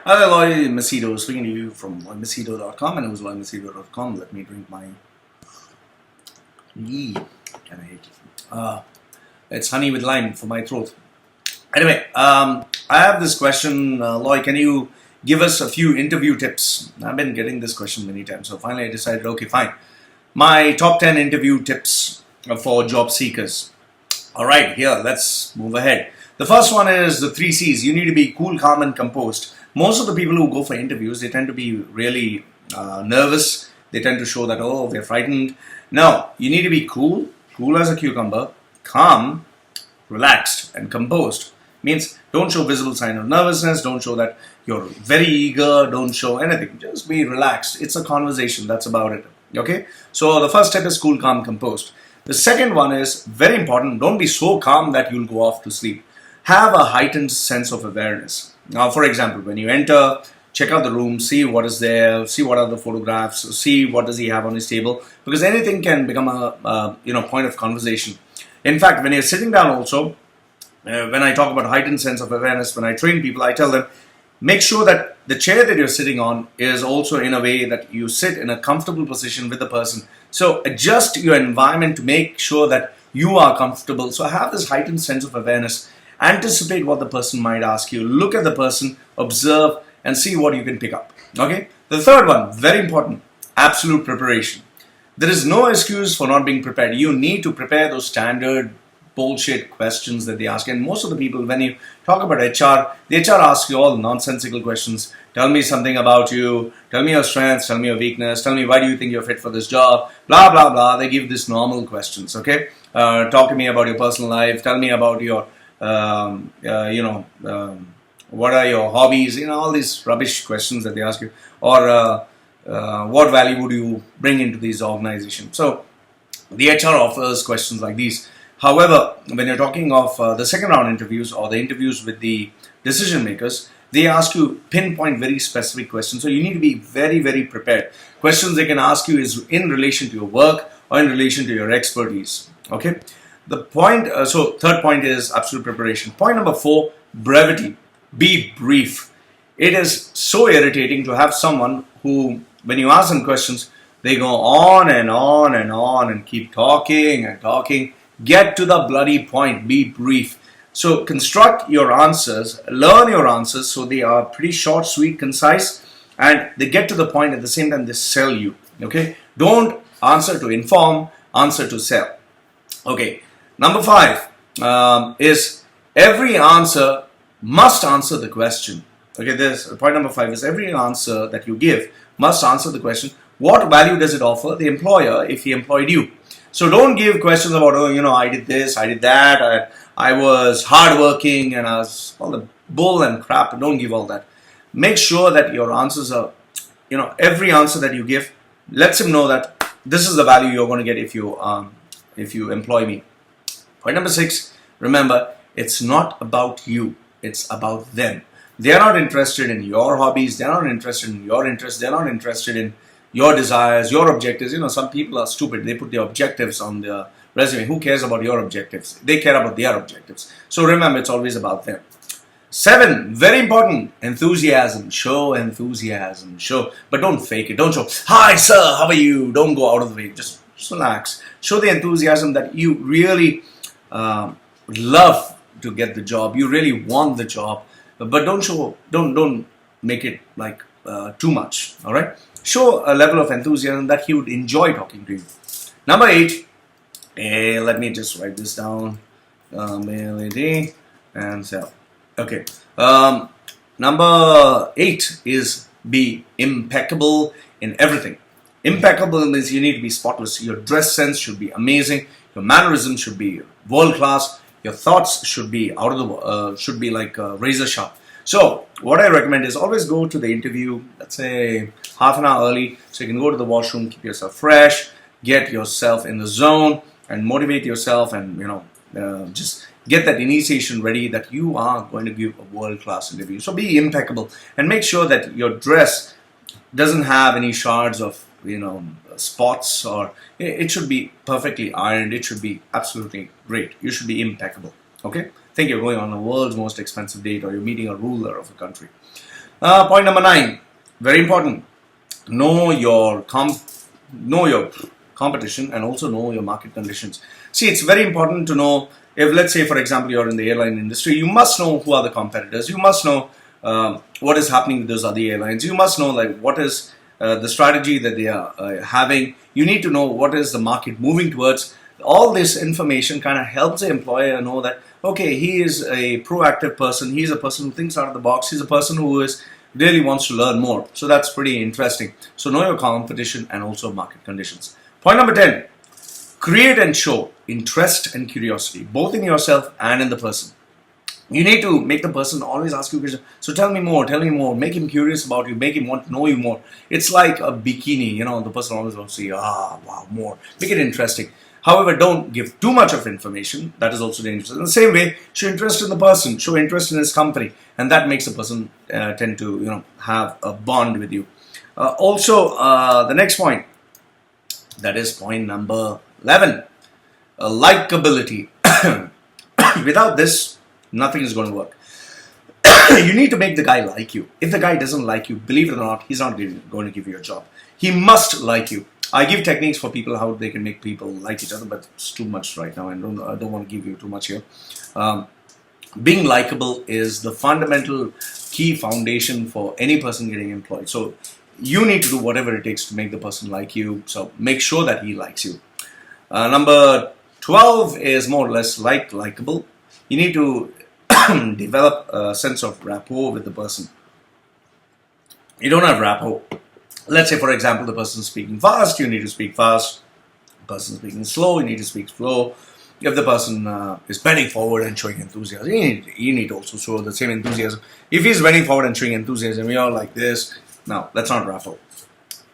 Hello, Loy Machedo, speaking to you from loymachedo.com and whoisloymachedo.com. Let me drink my yee. Can I hate it? It's honey with lime for my throat. Anyway, I have this question, Loy. Can you give us a few interview tips? I've been getting this question many times, so finally I decided, okay, fine. My top 10 interview tips for job seekers. All right, here, let's move ahead. The first one is the 3 C's. You need to be cool, calm, and composed. Most of the people who go for interviews, they tend to be really nervous. They tend to show that, oh, they're frightened. No, you need to be cool as a cucumber, calm, relaxed, and composed. Means don't show visible sign of nervousness, don't show that you're very eager, don't show anything. Just be relaxed. It's a conversation, that's about it. Okay? So the first step is cool, calm, composed. The second one is very important. Don't be so calm that you'll go off to sleep. Have a heightened sense of awareness. Now, for example, when you enter, check out the room, see what is there, see what are the photographs, see what does he have on his table, because anything can become a point of conversation. In fact, when you're sitting down also, when I talk about heightened sense of awareness, when I train people, I tell them, make sure that the chair that you're sitting on is also in a way that you sit in a comfortable position with the person. So adjust your environment to make sure that you are comfortable. So have this heightened sense of awareness. Anticipate what the person might ask you. Look at the person, observe, and see what you can pick up. Okay? The third one, very important, absolute preparation. There is no excuse for not being prepared. You need to prepare those standard bullshit questions that they ask. And most of the people, when you talk about HR, the HR asks you all nonsensical questions. Tell me something about you. Tell me your strengths. Tell me your weakness. Tell me why do you think you're fit for this job. Blah, blah, blah. They give these normal questions. Okay? Talk to me about your personal life. Tell me about your what are your hobbies, all these rubbish questions that they ask you, or what value would you bring into these organizations. So the HR offers questions like these. However, when you're talking of the second round interviews or the interviews with the decision makers, they ask you pinpoint very specific questions. So you need to be very, very prepared. Questions they can ask you is in relation to your work or in relation to your expertise. Okay. The point, so third point is absolute preparation. Point number 4, brevity. Be brief. It is so irritating to have someone who, when you ask them questions, they go on and on and on and keep talking and talking. Get to the bloody point. Be brief. So construct your answers, learn your answers so they are pretty short, sweet, concise, and they get to the point. At the same time, they sell you. Okay? Don't answer to inform, answer to sell. Okay. Number 5 is every answer must answer the question. Okay, this point number 5 is every answer that you give must answer the question, what value does it offer the employer if he employed you? So don't give questions about, I did this, I did that, I was hardworking, and I was all the bull and crap. Don't give all that. Make sure that your answers are, every answer that you give lets him know that this is the value you're going to get if you employ me. Point number 6, remember, it's not about you, it's about them. They are not interested in your hobbies, they are not interested in your interests, they are not interested in your desires, your objectives. Some people are stupid, they put their objectives on their resume. Who cares about your objectives? They care about their objectives. So remember, it's always about them. 7, very important, enthusiasm. Show enthusiasm, but don't fake it. Don't show, hi sir, how are you? Don't go out of the way, just relax. Show the enthusiasm that you really love to get the job. You really want the job, but don't make it like too much. All right. Show a level of enthusiasm that he would enjoy talking to you. Number 8. Let me just write this down. LED and sell. Okay. Number 8 is be impeccable in everything. Impeccable means you need to be spotless. Your dress sense should be amazing. Your mannerism should be world class. Your thoughts should be should be like razor sharp. So what I recommend is always go to the interview, let's say half an hour early, so you can go to the washroom, keep yourself fresh, get yourself in the zone, and motivate yourself, and just get that initiation ready that you are going to give a world class interview. So be impeccable and make sure that your dress doesn't have any shards of spots, or it should be perfectly ironed. It should be absolutely great. You should be impeccable. Okay, think you're going on the world's most expensive date, or you're meeting a ruler of a country. Point number 9, very important. Know your competition and also know your market conditions. See, it's very important to know, if let's say for example you're in the airline industry, you must know who are the competitors. You must know what is happening with those other airlines. You must know like what is the strategy that they are having. You need to know what is the market moving towards. All this information kind of helps the employer know that, okay, he is a proactive person. He's a person who thinks out of the box. He's a person who really wants to learn more. So that's pretty interesting. So know your competition and also market conditions. Point number 10, create and show interest and curiosity, both in yourself and in the person. You need to make the person always ask you questions. So tell me more, make him curious about you, make him want to know you more. It's like a bikini, the person always wants to see, wow, more. Make it interesting. However, don't give too much of information. That is also dangerous. In the same way, show interest in the person, show interest in his company, and that makes the person tend to, have a bond with you. Also, the next point, that is point number 11, likability. Without this, nothing is going to work. You need to make the guy like you. If the guy doesn't like you, believe it or not, he's not going to give you a job. He must like you. I give techniques for people how they can make people like each other, but it's too much right now. I don't want to give you too much here. Being likable is the fundamental key foundation for any person getting employed. So you need to do whatever it takes to make the person like you. So make sure that he likes you. Number 12 is more or less likable. You need to develop a sense of rapport with the person. You don't have rapport. Let's say, for example, the person is speaking fast, you need to speak fast. The person is speaking slow, you need to speak slow. If the person is bending forward and showing enthusiasm, you need to also show the same enthusiasm. If he's bending forward and showing enthusiasm, you're like this. No, that's not rapport.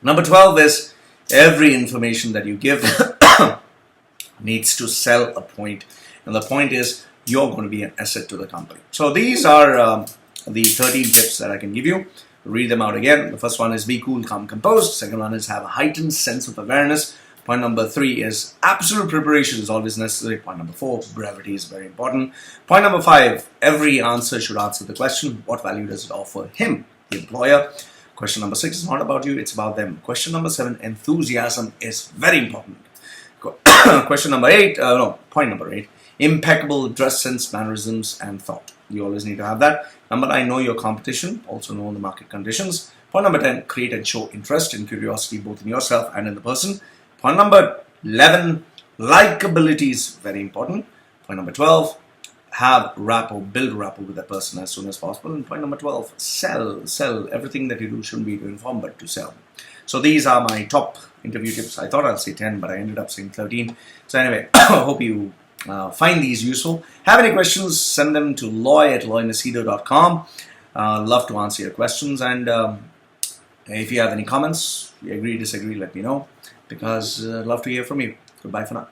Number 12 is every information that you give needs to sell a point. And the point is you're going to be an asset to the company. So these are the 13 tips that I can give you. Read them out again. The first one is be cool, calm, composed. Second one is have a heightened sense of awareness. Point number 3 is absolute preparation is always necessary. Point number 4, brevity is very important. Point number 5, every answer should answer the question, what value does it offer him, the employer? Question number 6 is not about you, it's about them. Question number 7, enthusiasm is very important. Question number 8, point number 8, impeccable dress sense, mannerisms, and thought. You always need to have that. Number 9, know your competition, also know the market conditions. Point number 10, create and show interest and curiosity both in yourself and in the person. Point number 11, likability is very important. Point number 12, have rapport, build rapport with that person as soon as possible. And point number 12, sell. Everything that you do shouldn't be to inform but to sell. So these are my top interview tips. I thought I'd say 10, but I ended up saying 13. So anyway, I hope you find these useful. Have any questions, send them to loy@loymachedo.com. Love to answer your questions, and if you have any comments, you agree, disagree, let me know, because I'd love to hear from you. Goodbye for now.